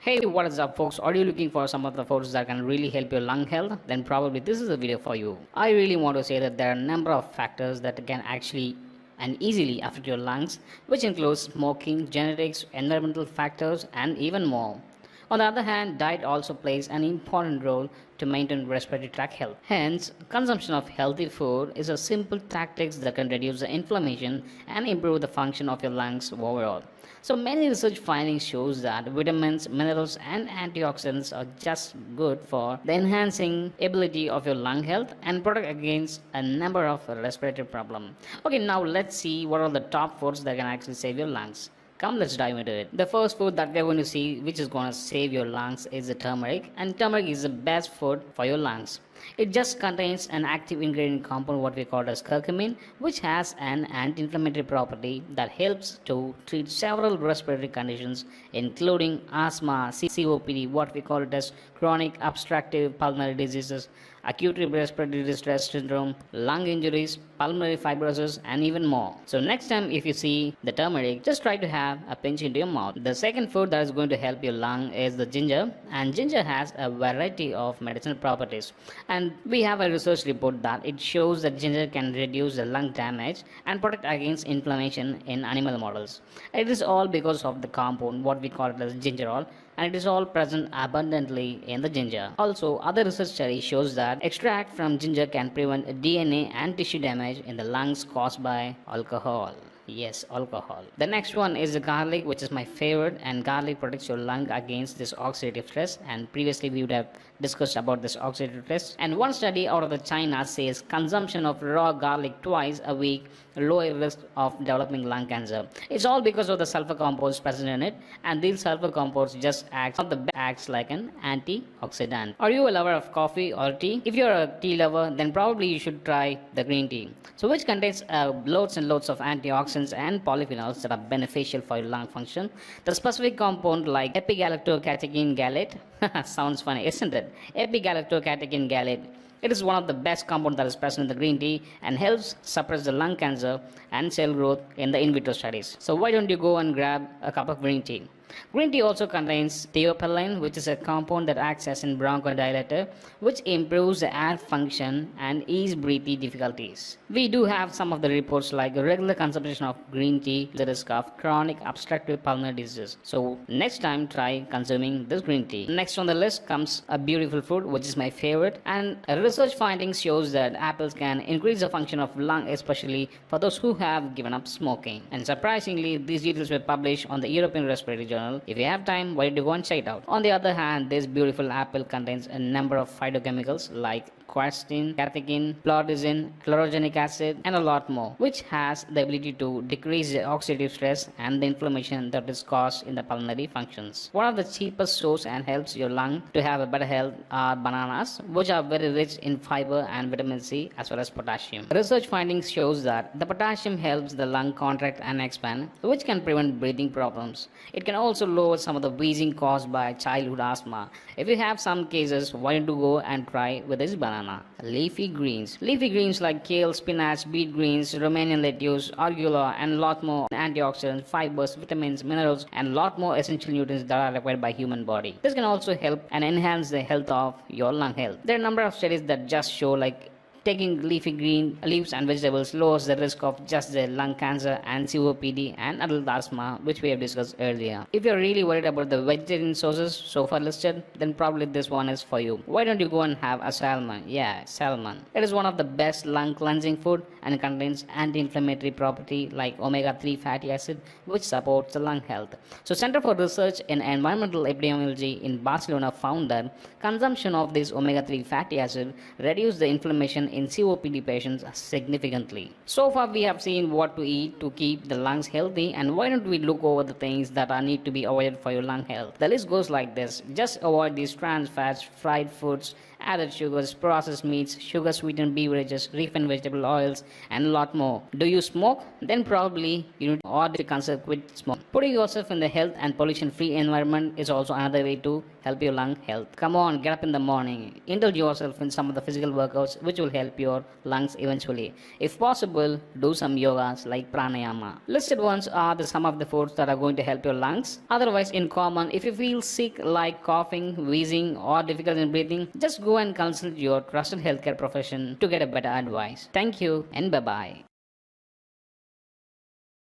Hey, what is up, folks? Are you looking for some of the foods that can really help your lung health? Then probably this is a video for you. I really want to say that there are a number of factors that can actually and easily affect your lungs, which includes smoking, genetics, environmental factors, and even more. On the other hand, diet also plays an important role to maintain respiratory tract health. Hence, consumption of healthy food is a simple tactic that can reduce the inflammation and improve the function of your lungs overall. So many research findings shows that vitamins, minerals and antioxidants are just good for the enhancing ability of your lung health and protect against a number of respiratory problems. Okay, now let's see what are the top foods that can actually save your lungs. Come, let's dive into it. The first food that we're going to see, which is going to save your lungs, is the turmeric. And turmeric is the best food for your lungs. It just contains an active ingredient compound, what we call as curcumin, which has an anti-inflammatory property that helps to treat several respiratory conditions, including asthma, COPD, what we call it as chronic obstructive pulmonary diseases, acute respiratory distress syndrome, lung injuries, pulmonary fibrosis, and even more. So next time if you see the turmeric, just try to have a pinch into your mouth. The second food that is going to help your lung is the ginger, and ginger has a variety of medicinal properties. And we have a research report that it shows that ginger can reduce the lung damage and protect against inflammation in animal models. It is all because of the compound, what we call it as gingerol, and it is all present abundantly in the ginger. Also, other research study shows that extract from ginger can prevent DNA and tissue damage in the lungs caused by alcohol. Yes, alcohol. The next one is the garlic, which is my favorite, and garlic protects your lung against this oxidative stress. And previously we would have discussed about this oxidative stress. And one study out of the China says consumption of raw garlic twice a week lower risk of developing lung cancer. It's all because of the sulfur compounds present in it, and these sulfur compounds just acts like an antioxidant. Are you a lover of coffee or tea? If you're a tea lover, then probably you should try the green tea. So which contains loads and loads of antioxidants and polyphenols that are beneficial for your lung function. The specific compound like epigallocatechin gallate sounds funny, isn't it? Epigallocatechin gallate. It is one of the best compounds that is present in the green tea and helps suppress the lung cancer and cell growth in the in vitro studies. So why don't you go and grab a cup of green tea? Green tea also contains theophylline, which is a compound that acts as a bronchodilator, which improves the air function and ease breathing difficulties. We do have some of the reports like regular consumption of green tea, the risk of chronic obstructive pulmonary disease. So next time try consuming this green tea. Next on the list comes a beautiful fruit, which is my favorite, and a research findings shows that apples can increase the function of lung, especially for those who have given up smoking. And surprisingly, these details were published on the European Respiratory Journal. If you have time, why don't you go and check it out? On the other hand, this beautiful apple contains a number of phytochemicals like quercetin, catechin, plauridin, chlorogenic acid, and a lot more, which has the ability to decrease the oxidative stress and the inflammation that is caused in the pulmonary functions. One of the cheapest source and helps your lung to have a better health are bananas, which are very rich in fiber and vitamin C as well as potassium. Research findings shows that the potassium helps the lung contract and expand, which can prevent breathing problems. It can also lower some of the wheezing caused by childhood asthma. If you have some cases, why don't you go and try with this banana? Leafy greens. Leafy greens like kale, spinach, beet greens, Romanian lettuce, arugula, and lot more antioxidants, fibers, vitamins, minerals, and lot more essential nutrients that are required by human body. This can also help and enhance the health of your lung health. There are a number of studies that just show like taking leafy green leaves and vegetables lowers the risk of just the lung cancer and COPD and adult asthma, which we have discussed earlier. If you're really worried about the vegetarian sources so far listed, then probably this one is for you. Why don't you go and have a salmon? Yeah, salmon. It is one of the best lung cleansing food and contains anti-inflammatory property like omega-3 fatty acid, which supports the lung health. So Center for Research in Environmental Epidemiology in Barcelona found that consumption of this omega-3 fatty acid reduced the inflammation in COPD patients significantly. So far we have seen what to eat to keep the lungs healthy, and why don't we look over the things that are need to be avoided for your lung health. The list goes like this. Just avoid these trans fats, fried foods, added sugars, processed meats, sugar sweetened beverages, refined vegetable oils, and a lot more. Do you smoke? Then probably you need to or to consider quit smoking. Putting yourself in the health and pollution free environment is also another way to help your lung health. Come on, get up in the morning, indulge yourself in some of the physical workouts which will help your lungs eventually. If possible, do some yogas like pranayama. Listed ones are some of the foods that are going to help your lungs. Otherwise, in common, if you feel sick like coughing, wheezing, or difficulty in breathing, just go and consult your trusted healthcare profession to get a better advice. Thank you and bye bye.